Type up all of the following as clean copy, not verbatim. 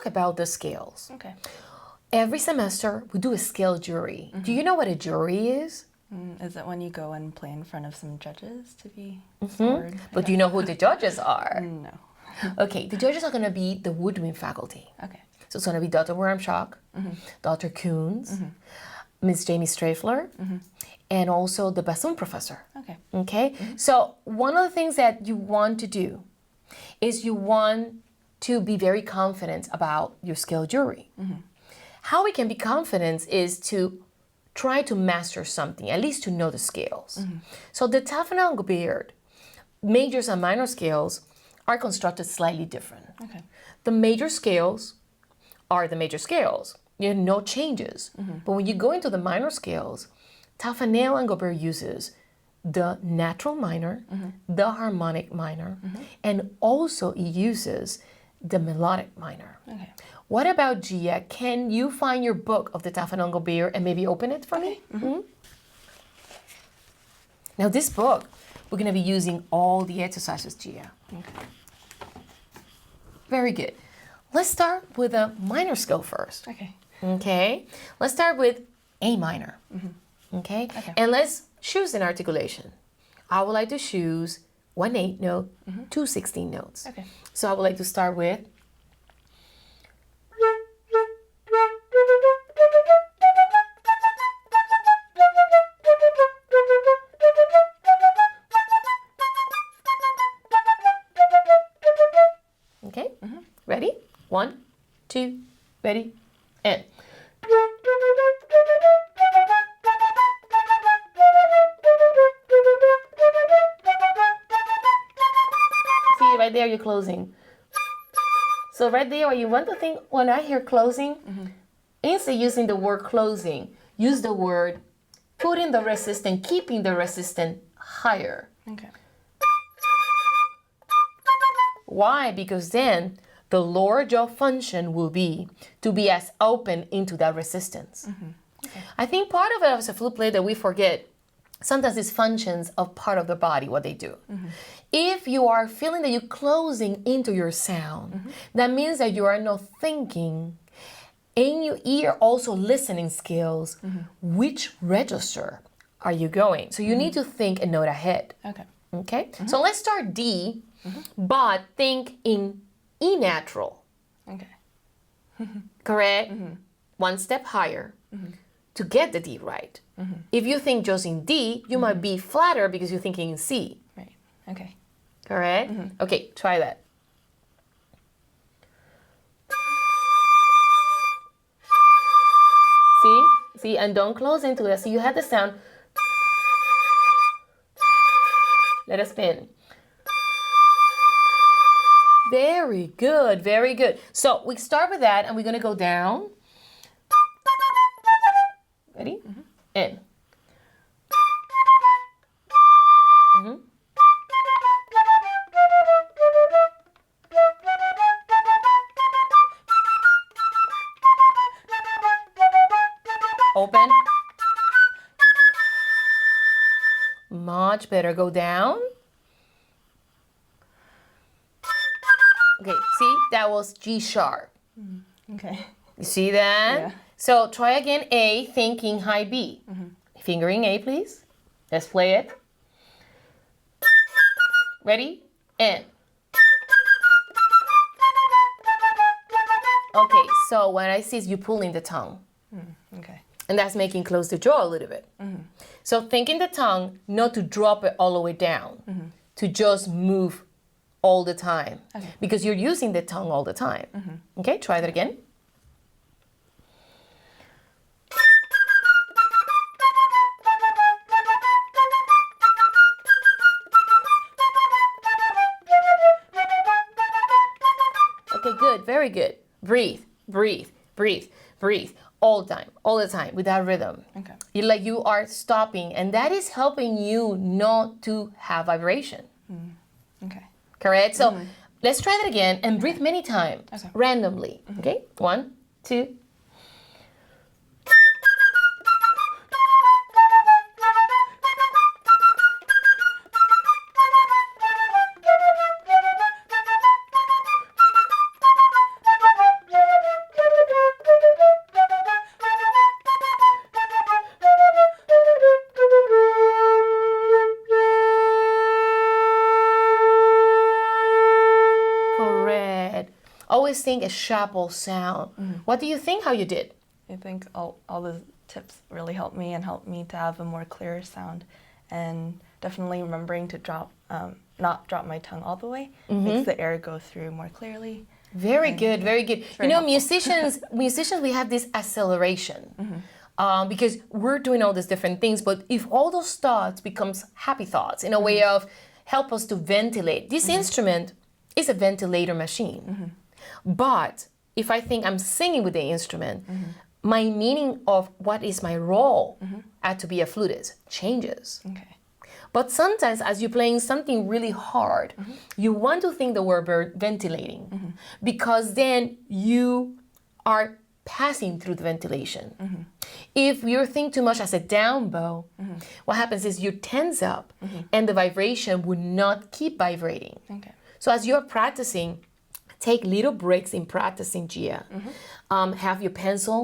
about the scales. Okay. Every semester, we do a scale jury. Do you know what a jury is? Is it when you go and play in front of some judges to be scored? But do you know who the judges are? No. Okay, the judges are going to be the woodwind faculty. Okay. So it's going to be Dr. Wormshock, Dr. Coons, Miss Jamie Strafler, and also the bassoon professor. Okay. Okay? So one of the things that you want to do is you want to be very confident about your scale jury. How we can be confident is to try to master something, at least to know the scales. So the Tafanango beard, majors and minor scales are constructed slightly different. Okay. The major scales are the major scales. You have no changes. But when you go into the minor scales, Tafanel and Gobert uses the natural minor, the harmonic minor, and also it uses the melodic minor. Okay. What about Gia? Can you find your book of the Tafanongo beer and maybe open it for me? Now this book, we're going to be using all the exercises, Gia. Okay. Very good. Let's start with a minor scale first. Okay. Okay. Let's start with A minor. Okay. Okay. And let's choose an articulation. I would like to choose 1 8 note, 2 16 notes. Okay. So I would like to start with okay? Ready? 1, 2, ready, and. See, right there, you're closing. So right there, you want to think, when I hear closing, instead of using the word closing, use the word putting the resistance, keeping the resistance higher. Okay. Why? Because then the lower jaw function will be to be as open into that resistance. Okay. I think part of it as a flute player that we forget sometimes is functions of part of the body, what they do. If you are feeling that you're closing into your sound, that means that you are not thinking in your ear, also listening skills, which register are you going? So you need to think a note ahead. Okay. Okay? So let's start D, but think in E natural. Okay. Correct? One step higher to get the D right. If you think just in D, you might be flatter because you're thinking in C. Right. Okay. Correct? Okay, try that. See? See, and don't close into it. So you have the sound. Let us spin. Very good, very good. So we start with that and we're gonna go down. Ready? In. Open. Much better. Go down. Okay, see, that was G sharp. Okay. You see that? Yeah. So try again A, thinking high B. Fingering A, please. Let's play it. Ready? And. Okay, so what I see is you pulling the tongue. Okay. And that's making close the jaw a little bit. So thinking the tongue, not to drop it all the way down, to just move all the time. Okay. Because you're using the tongue all the time. Okay, try that again. Okay, good, very good. Breathe, breathe, breathe, breathe. All the time, with that rhythm. Okay. You are stopping, and that is helping you not to have vibration. Okay. Correct? So let's try that again and breathe many times, Okay. randomly. Okay? 1, 2. always think a sharper sound. What do you think how you did? I think all the tips really helped me to have a more clear sound, and definitely remembering to not drop my tongue all the way makes the air go through more clearly. Very good, very good. very helpful. musicians, we have this acceleration because we're doing all these different things. But if all those thoughts becomes happy thoughts in a way of help us to ventilate, this instrument is a ventilator machine. But if I think I'm singing with the instrument, my meaning of what is my role to be a flutist changes. Okay. But sometimes as you're playing something really hard, you want to think the word ventilating because then you are passing through the ventilation. If you think too much as a down bow, what happens is you tense up and the vibration would not keep vibrating. Okay. So as you're practicing, take little breaks in practicing, Gia. Have your pencil,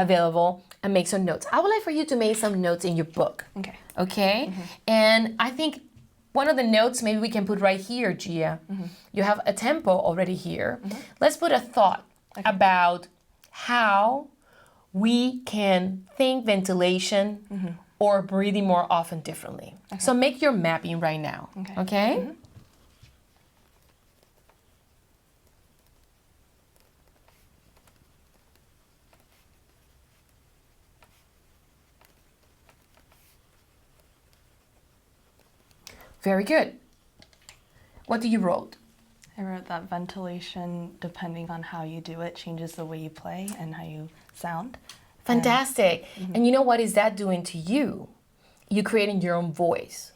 available and make some notes. I would like for you to make some notes in your book. Okay. Okay? And I think one of the notes maybe we can put right here, Gia. You have a tempo already here. Let's put a thought about how we can think ventilation or breathing more often differently. Okay. So make your mapping right now. Okay? Very good. What do you wrote? I wrote that ventilation, depending on how you do it, changes the way you play and how you sound. Fantastic. And you know what is that doing to you? You're creating your own voice.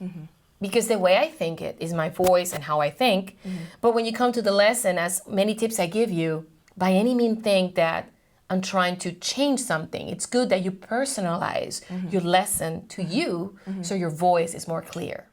Because the way I think it is my voice and how I think. But when you come to the lesson, as many tips I give you, by any means think that I'm trying to change something. It's good that you personalize your lesson to you so your voice is more clear.